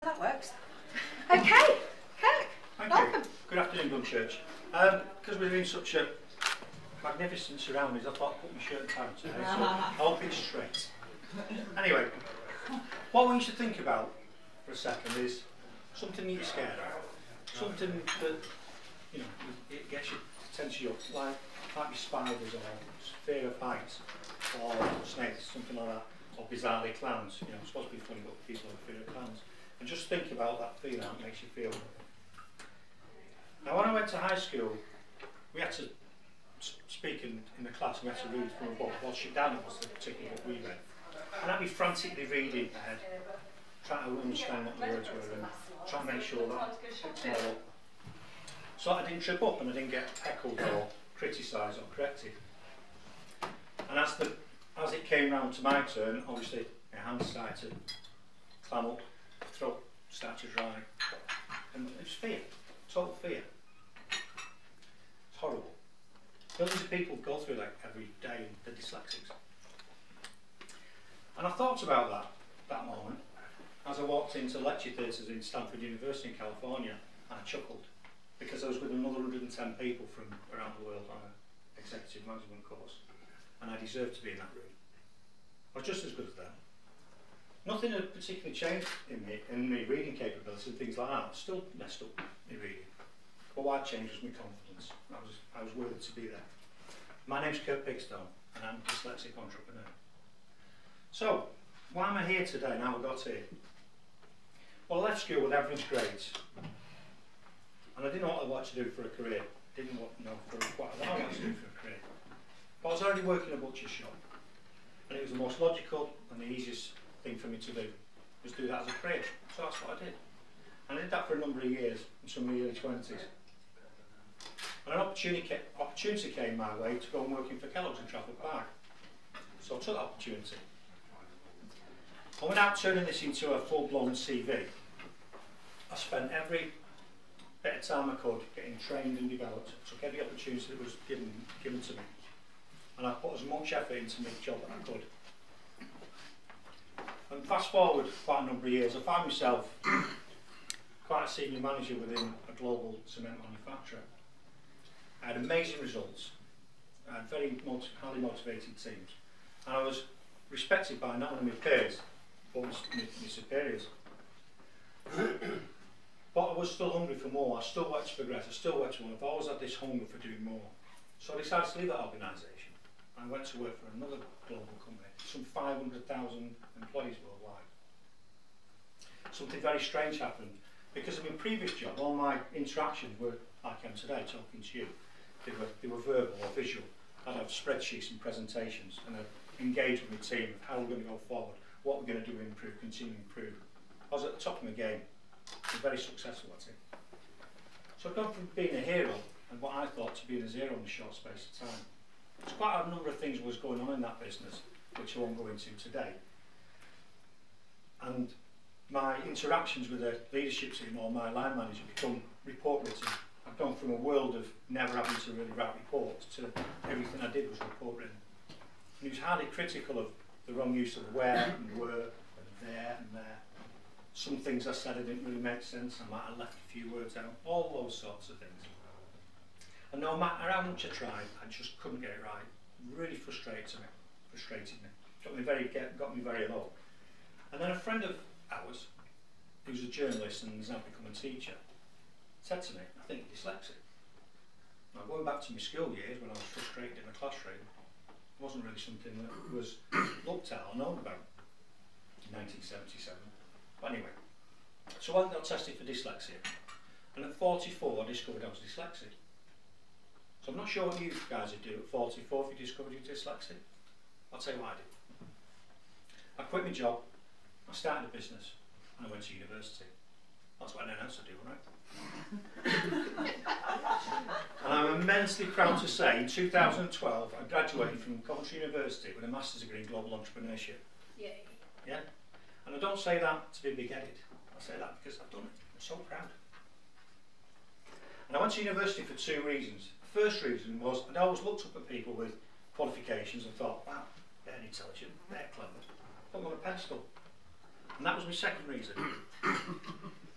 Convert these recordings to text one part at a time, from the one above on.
That works. Okay, Kirk, welcome. You. Good afternoon, Dunchurch. Because we're in such a magnificent surroundings, I thought I'd put my shirt and tie on today, so I hope it's straight. Anyway, what I want you to think about for a second is something that you're scared of. Something that, you know, it gets your attention up, like spiders or fear of heights, or snakes, something like that, or bizarrely clowns. You know, it's supposed to be funny, but people have fear of clowns. And just think about that feeling, how it makes you feel. Now, when I went to high school, we had to speak in the class, and we had to read from a book. Well, Shidana was the particular book we read. And I'd be frantically reading ahead, trying to understand what the words were, and trying to make sure that I picked them all up. So I didn't trip up and I didn't get heckled or criticised or corrected. And as it came round to my turn, obviously my hands started to clam up, my throat started to dry, and it was fear, total fear. It's horrible. Millions of people go through that every day, the dyslexics. And I thought about that moment as I walked into lecture theatres in Stanford University in California, and I chuckled because I was with another 110 people from around the world on an executive management course, and I deserved to be in that room. I was just as good as them. Nothing had particularly changed in me reading capability and things like that. I was still messed up in reading. But what changed was my confidence. I was worthy to be there. My name's Kurt Pigstone, and I'm a dyslexic entrepreneur. So, why am I here today and how I got here? Well, I left school with average grades. And I didn't know what I wanted to do for a career. Didn't know for quite a while what to do for a career. But I was already working in a butcher shop. And it was the most logical and the easiest thing for me to do, was do that as a career. So that's what I did. And I did that for a number of years, until my early 20s. And an opportunity came my way to go and work in for Kellogg's in Trafford Park. So I took that opportunity. And without turning this into a full-blown CV, I spent every bit of time I could getting trained and developed. I took every opportunity that was given to me. And I put as much effort into my job that I could. And fast forward quite a number of years, I found myself quite a senior manager within a global cement manufacturer. I had amazing results. I had very highly motivated teams. And I was respected by not only my peers, but my superiors. But I was still hungry for more. I still wanted to progress. I still wanted to work. I've always had this hunger for doing more. So I decided to leave that organisation. I went to work for another global company, some 500,000 employees worldwide. Something very strange happened. Because of my previous job, all my interactions were like I am today, talking to you. They were verbal or visual. I'd have spreadsheets and presentations, and I'd engage with my team of how we're going to go forward, what we're going to do to improve, continue to improve. I was at the top of my game. I was very successful at it. So I've gone from being a hero and what I thought to being a zero in a short space of time. There's quite a number of things was going on in that business, which I won't go into today. And my interactions with the leadership team or my line manager become report written. I've gone from a world of never having to really write reports to everything I did was report written. And he was highly critical of the wrong use of where and were and there and there. Some things I said I didn't really make sense. I might have left a few words out. All those sorts of things. And no matter how much I tried, I just couldn't get it right. It really frustrated me. Got me very low. And then a friend of ours, who's a journalist and has now become a teacher, said to me, I think you're dyslexic. Now, going back to my school years when I was frustrated in the classroom, it wasn't really something that was looked at or known about in 1977. But anyway, so I got tested for dyslexia, and at 44 I discovered I was dyslexic. So I'm not sure what you guys would do at 44 if you discovered you're dyslexic. I'll tell you what I did. I quit my job, I started a business, and I went to university. That's what anyone else would do, right? And I'm immensely proud to say, in 2012, I graduated from Coventry University with a master's degree in global entrepreneurship. Yay. Yeah? And I don't say that to be big-headed. I say that because I've done it. I'm so proud. And I went to university for two reasons. The first reason was I'd always looked up at people with qualifications and thought, wow, they're intelligent, they're clever. Put them on a pedestal. And that was my second reason.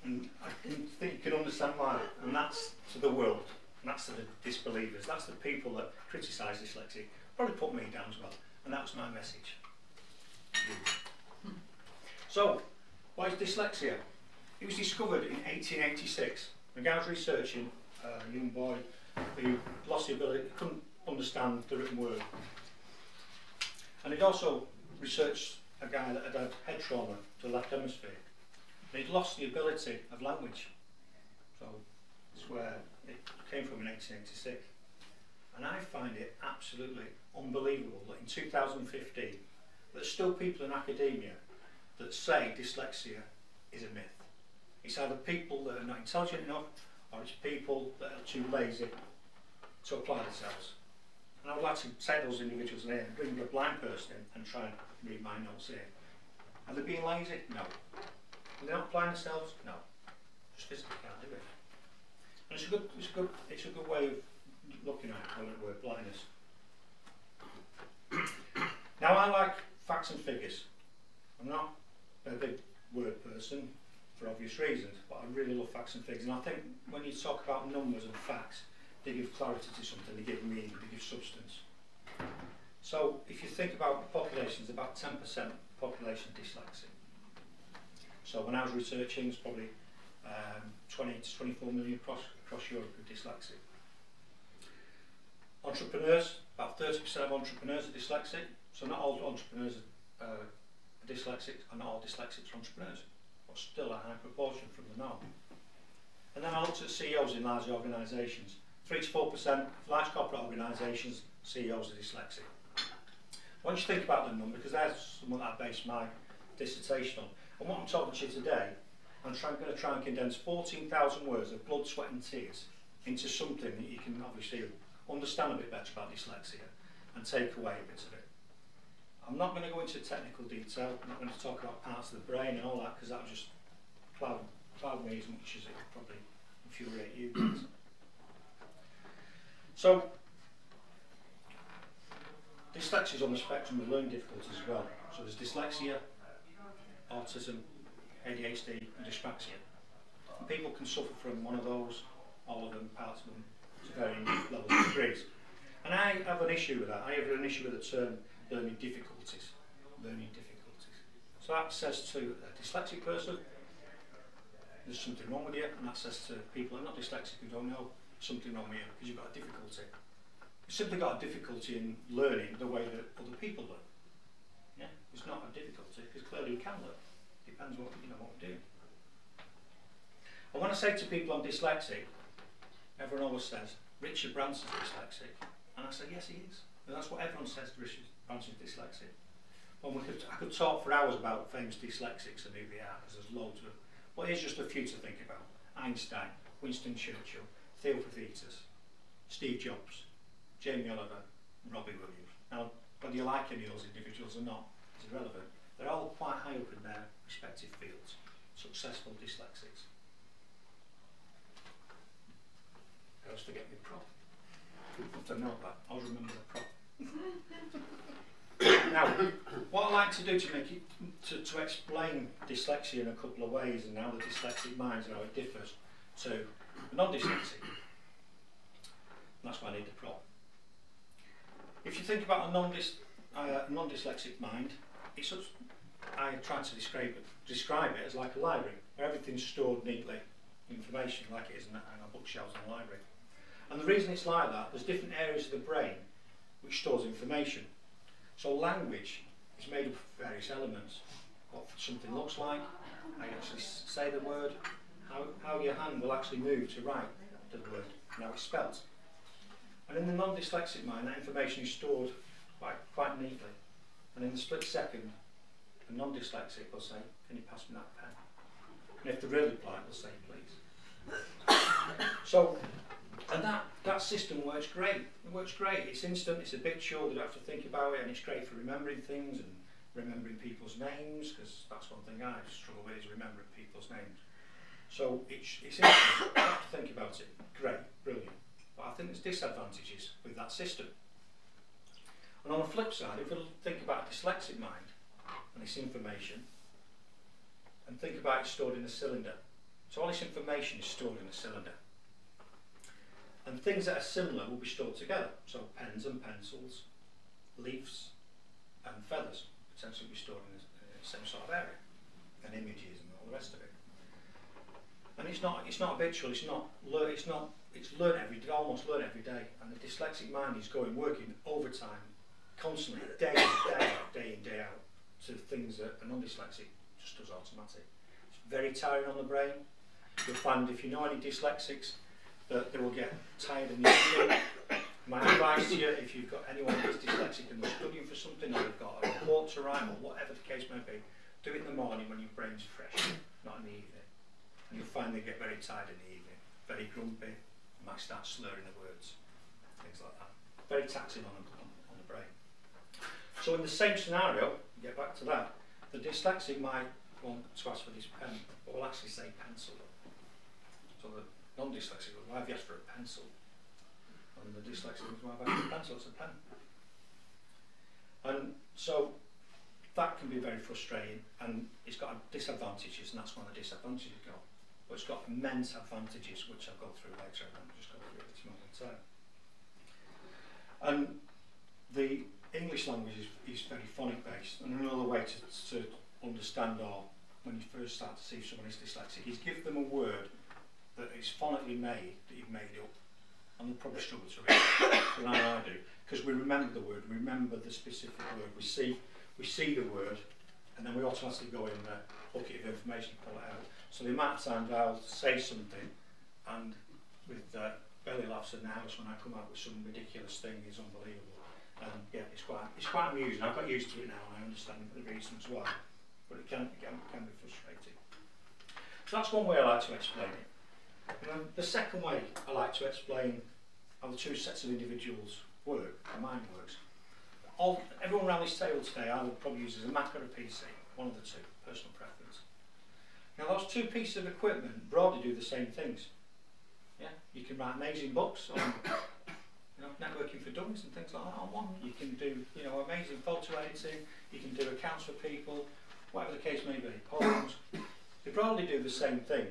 And I think you can understand why. And that's to the world, and that's to the disbelievers, that's the people that criticise dyslexic, probably put me down as well. And that was my message. So, why is dyslexia? It was discovered in 1886. The guy was researching a young boy who lost the ability, couldn't understand the written word. And he'd also researched a guy that had had head trauma to the left hemisphere. And he'd lost the ability of language. So that's where it came from in 1886. And I find it absolutely unbelievable that in 2015 there's still people in academia that say dyslexia is a myth. It's either people that are not intelligent enough, or it's people that are too lazy to apply themselves. And I would like to take those individuals in here and bring a blind person in and try and read my notes here. Are they being lazy? No. Are they not applying themselves? No. Just physically can't do it. And it's a good way of looking at the word blindness. Now I like facts and figures. I'm not a big word person for obvious reasons, but I really love facts and figures. And I think when you talk about numbers and facts, they give clarity to something, they give meaning, they give substance. So if you think about populations, about 10% population dyslexic. So when I was researching, it's probably 20 to 24 million across Europe are dyslexic. Entrepreneurs, about 30% of entrepreneurs are dyslexic. So not all entrepreneurs are dyslexic, and not all dyslexics are entrepreneurs, but still a high proportion from the norm. And then I looked at CEOs in large organisations. 3 to 4% large corporate organisations, CEOs are dyslexic. Once you think about the number, because that's what I based my dissertation on, and what I'm talking to you today, I'm going to try and condense 14,000 words of blood, sweat and tears into something that you can obviously understand a bit better about dyslexia and take away a bit of it. I'm not going to go into technical detail, I'm not going to talk about parts of the brain and all that, because that will just cloud me as much as it would probably infuriate you guys. So, dyslexia is on the spectrum of learning difficulties as well. So there's dyslexia, autism, ADHD and dyspraxia. And people can suffer from one of those, all of them, parts of them, to varying levels of degrees. And I have an issue with that. I have an issue with the term learning difficulties. Learning difficulties. So that says to a dyslexic person, there's something wrong with you, and that says to people who are not dyslexic who don't know, something wrong with you because you've got a difficulty. You've simply got a difficulty in learning the way that other people learn. Yeah? It's not a difficulty, because clearly you can learn. Depends what what we're doing. And when I say to people I'm dyslexic, everyone always says, Richard Branson's dyslexic. And I say, yes he is. And that's what everyone says to Richard Branson's dyslexic. Well, I could talk for hours about famous dyslexics and who they are, because there's loads of them. But here's just a few to think about. Einstein, Winston Churchill, Theophrastus, Steve Jobs, Jamie Oliver, Robbie Williams. Now, whether you like any of those individuals or not is irrelevant. They're all quite high up in their respective fields. Successful dyslexics. I always forget my prop. People have to know that. I'll remember the prop. Now, what I like to do to make it, to explain dyslexia in a couple of ways, and how the dyslexic mind and how it differs to the non-dyslexic. That's why I need the prop. If you think about a non-dyslexic mind, it's I try to describe it as like a library, where everything's stored neatly, information like it is in our bookshelves in a library. And the reason it's like that, there's different areas of the brain which stores information. So language is made up of various elements. What something looks like, how you actually say the word, how your hand will actually move to write the word, and how it's spelt. And in the non-dyslexic mind, that information is stored quite neatly. And in the split second, a non-dyslexic will say, can you pass me that pen? And if they're really polite, they'll say, please. So, and that system works great. It works great. It's instant, it's habitual, they don't have to think about it, and it's great for remembering things and remembering people's names, because that's one thing I struggle with, is remembering people's names. So it's instant, you don't have to think about it. Great, brilliant. But I think there's disadvantages with that system. And on the flip side, if we think about a dyslexic mind and this information, and think about it stored in a cylinder. So all this information is stored in a cylinder. And things that are similar will be stored together. So pens and pencils, leaves and feathers potentially will be stored in the same sort of area, and images and all the rest of it. And it's not habitual. It's learned every day, almost learned every day. And the dyslexic mind is working overtime, constantly, day in, day out, to things that a non-dyslexic just does automatic. It's very tiring on the brain. You'll find if you know any dyslexics that they will get tired in the evening. My advice to you, if you've got anyone who's dyslexic and they're studying for something, or they've got a report to write, or whatever the case may be, do it in the morning when your brain's fresh, not in the evening. And you'll find they get very tired in the evening, very grumpy, might start slurring the words, things like that. Very taxing on the brain. So in the same scenario, get back to that, the dyslexic might want to ask for this pen, but will actually say pencil. So the non-dyslexic will, why have you asked for a pencil? And the dyslexic will, why have you asked for a pencil? It's a pen. And so that can be very frustrating, and it's got disadvantages, and that's one of the disadvantages it's got. But it's got immense advantages, which I'll go through later, and I'll just go through at this moment in time. And the English language is very phonic based, and another way to understand, or when you first start to see if someone is dyslexic, is give them a word that is phonically made, that you've made up, and they'll probably struggle to read it, than I do, because we remember the word, we remember the specific word, we see the word, and then we automatically go in the bucket of information and pull it out. So the amount of times I'll say something, and with belly laughs in the house when I come out with some ridiculous thing is unbelievable. And yeah, it's quite amusing. I've got used to it now, and I understand the reasons why, but it can be frustrating. So that's one way I like to explain it. And then the second way I like to explain how the two sets of individuals work, how mind works. Everyone around this table today I would probably use as a Mac or a PC, one of the two, personal preference. Now those two pieces of equipment broadly do the same things. Yeah, you can write amazing books on networking for dummies and things like that on one. You can do amazing photo editing, you can do accounts for people, whatever the case may be, poems. They broadly do the same thing.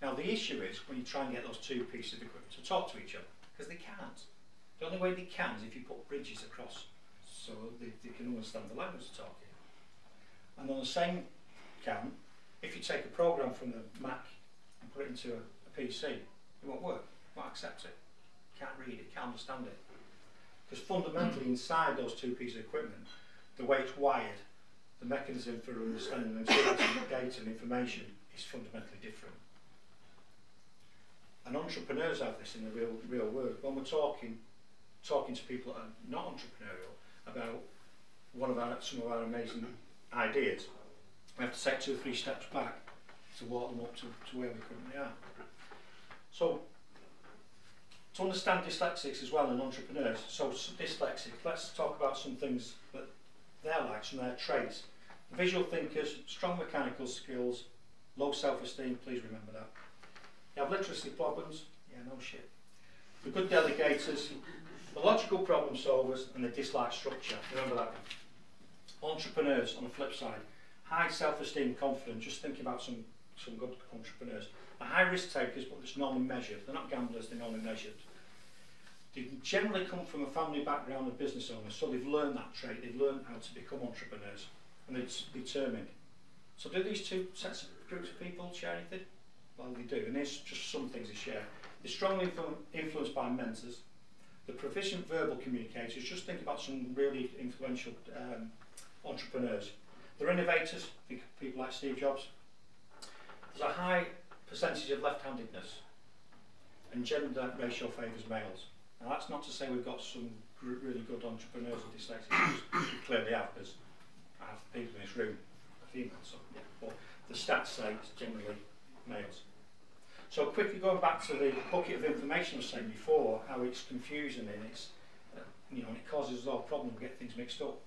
Now the issue is when you try and get those two pieces of equipment to talk to each other, because they can't. The only way they can is if you put bridges across, so they can understand the language they're talking. And on the same count, if you take a program from the Mac and put it into a PC, it won't work, it won't accept it, can't read it, can't understand it. Because fundamentally inside those two pieces of equipment, the way it's wired, the mechanism for understanding and interpreting data and information is fundamentally different. And entrepreneurs have this in the real world. When we're talking to people that are not entrepreneurial about some of our amazing ideas, we have to take 2 or 3 steps back to walk them up to where we currently are. So to understand dyslexics as well and entrepreneurs, so dyslexic, let's talk about some things that they're like, some of their traits. Visual thinkers, strong mechanical skills, low self-esteem, please remember that. You have literacy problems, yeah, no shit. The good delegators, the logical problem solvers, and the dislike structure, remember that one. Entrepreneurs, on the flip side, high self-esteem, confident, just thinking about some good entrepreneurs. The high risk takers, but it's normally measured. They're not gamblers, they're normally measured. They generally come from a family background of business owners, so they've learned that trait, they've learned how to become entrepreneurs, and they're determined. So do these two sets of groups of people share anything? Well, they do, and here's just some things they share. They're strongly influenced by mentors. The proficient verbal communicators, just think about some really influential entrepreneurs. They're innovators, think of people like Steve Jobs. There's a high percentage of left-handedness, and gender ratio favours males. Now that's not to say we've got some really good entrepreneurs and dyslexics, we clearly have, because half the people in this room are females, so yeah. But the stats say it's generally males. So quickly going back to the bucket of information I was saying before, how it's confusing and it's, and it causes a lot of problems, we get things mixed up.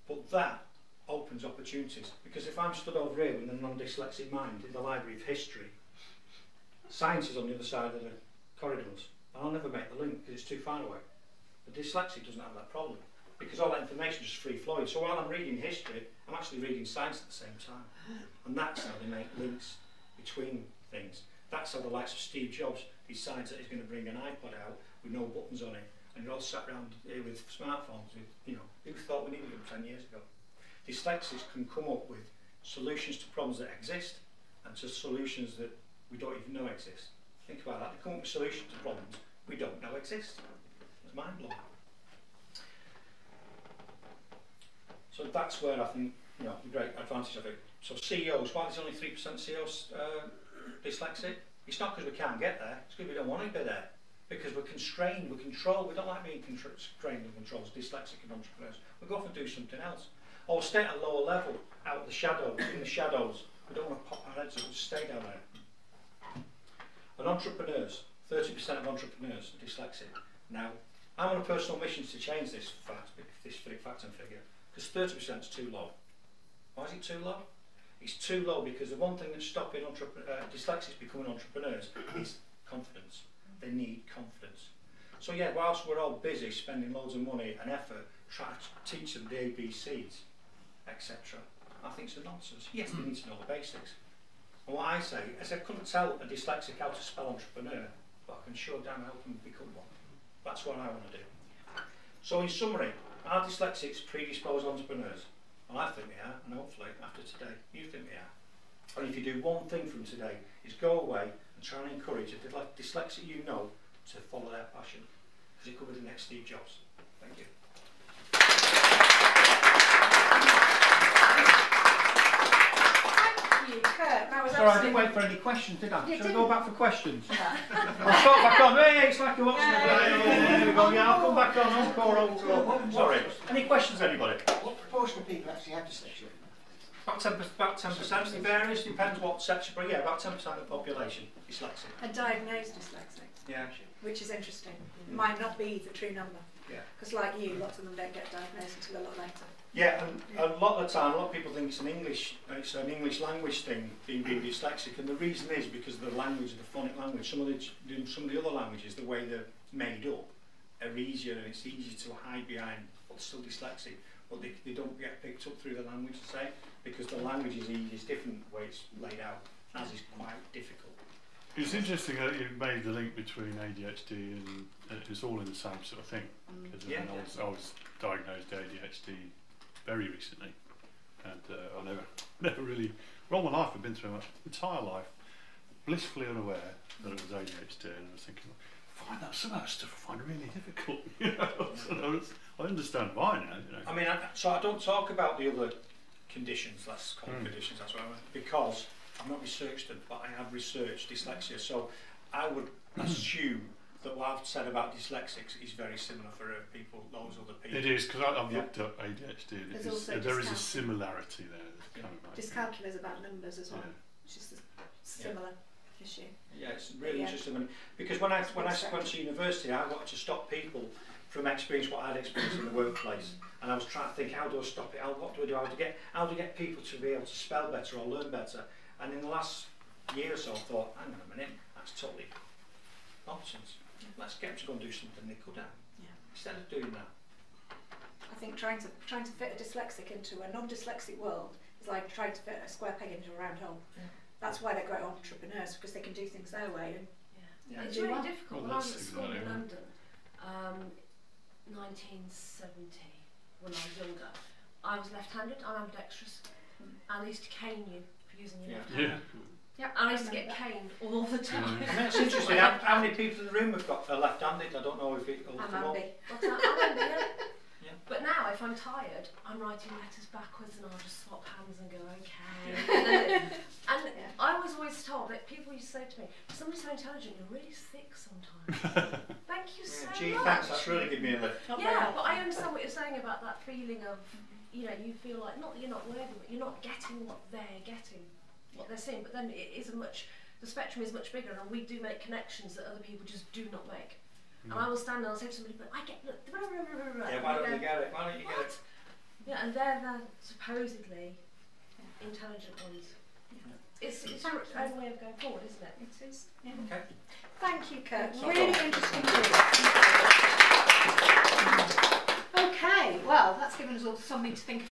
But that opens opportunities, because if I'm stood over here with a non-dyslexic mind in the Library of History, science is on the other side of the corridors, and I'll never make the link because it's too far away. The dyslexic doesn't have that problem. because all that information is just free flowing. So while I'm reading history, I'm actually reading science at the same time. And that's how they make links between things. That's how the likes of Steve Jobs decides that he's going to bring an iPod out with no buttons on it, and you're all sat around here with smartphones. With, you know, who thought we needed them 10 years ago? Dyslexics can come up with solutions to problems that exist and to solutions that we don't even know exist. Think about that. They come up with solutions to problems we don't know exist. It's mind blowing. So that's where I think, you know, the great advantage of it. So CEOs, why there's only 3% CEOs dyslexic? It's not because we can't get there, it's because we don't want to be there. Because we're constrained, we're controlled, we don't like being constrained and controlled as dyslexic and entrepreneurs. We go off and do something else. Or stay at a lower level, out of the shadows, in the shadows. We don't want to pop our heads up, we just stay down there. And entrepreneurs, 30% of entrepreneurs are dyslexic. Now, I'm on a personal mission to change this fact and figure, because 30% is too low. Why is it too low? It's too low because the one thing that's stopping dyslexics becoming entrepreneurs is confidence. They need confidence. So yeah, whilst we're all busy spending loads of money and effort trying to teach them the ABCs, etc., I think it's a nonsense. Yes, they need to know the basics. And what I say is I couldn't tell a dyslexic how to spell entrepreneur, but I can sure damn help them become one. That's what I want to do. So in summary, are dyslexics predisposed entrepreneurs? Well, I think they are, and hopefully after today you think they are. And if you do one thing from today, is go away and try and encourage a dyslexic you know to follow their passion, because it could be the next Steve Jobs. Thank you. Thank you, Kurt. That was Sorry, I didn't wait for any questions, did I? Should I go back for questions? No. I'll start back on. Hey, it's like a what's There we go. Yeah, I'll come back on. Encore. Sorry. Any questions, anybody? What proportion of people actually have dyslexia? About 10%. It varies. Depends what section. But yeah, about 10% of the population dyslexic. A diagnosed dyslexic. Yeah. Which is interesting. It might not be the true number. Yeah. Because like you, lots of them don't get diagnosed until a lot later. Yeah, and a lot of the time, a lot of people think it's an English language thing, being dyslexic, and the reason is because of the language, the phonic language. Some of the other languages, the way they're made up, are easier, and it's easier to hide behind. But still dyslexic, but they don't get picked up through the language, say, because the language is easy. It's different the way it's laid out, as is quite difficult. It's interesting that you made the link between ADHD and it's all in the same sort of thing. Because I was diagnosed ADHD very recently, and I never really, all my life I've been through my entire life, blissfully unaware that it was ADHD, and I was thinking, some of that stuff I find really difficult. You know, I understand why now. You know. I mean, so I don't talk about the other conditions. Let's call them conditions. That's what I mean, because I've not researched them, but I have researched dyslexia. So I would assume that what I've said about dyslexics is very similar for people, those other people. It is, because I've looked up ADHD. There is a similarity there. Kind of dyscalculia is about numbers as well. It's just a similar issue. Yeah, it's really interesting. Because when I went to university, I wanted to stop people from experiencing what I'd experienced in the workplace, and I was trying to think, how do I stop it? What do I do? How do I get people to be able to spell better or learn better? And in the last year or so, I thought, hang on a minute, that's totally nonsense. Let's get them to go and do something they could at. Instead of doing that. I think trying to fit a dyslexic into a non-dyslexic world is like trying to fit a square peg into a round hole. Yeah. That's why they're great entrepreneurs, because they can do things their way. And it's really difficult. When I was at school in London, 1970, when I was younger, I was left-handed, I'm ambidextrous, and they used to cane you for using your left hand. Yeah, I used to get caned all the time. That's interesting. How many people in the room have got left-handed? I don't know if it will come up. I'm ambi, But now, if I'm tired, I'm writing letters backwards and I'll just swap hands and go, okay. And I was always told that people used to say to me, somebody's so intelligent, you're really thick sometimes. Thank you so much. Gee, thanks, that's really given me a lift. Yeah, but I understand what you're saying about that feeling of, you know, you feel like, not that you're not worthy, but you're not getting what they're getting. What they're seeing, but then it is the spectrum is much bigger, and we do make connections that other people just do not make. And I will stand there and say to somebody, but I get, look, yeah, why don't you get it? Why don't you get it? Yeah, and they're the supposedly intelligent ones. Yeah. It's your own way of going forward, isn't it? It is. Yeah. Okay. Thank you, Kurt. Really interesting. Okay, well. that's given us all something to think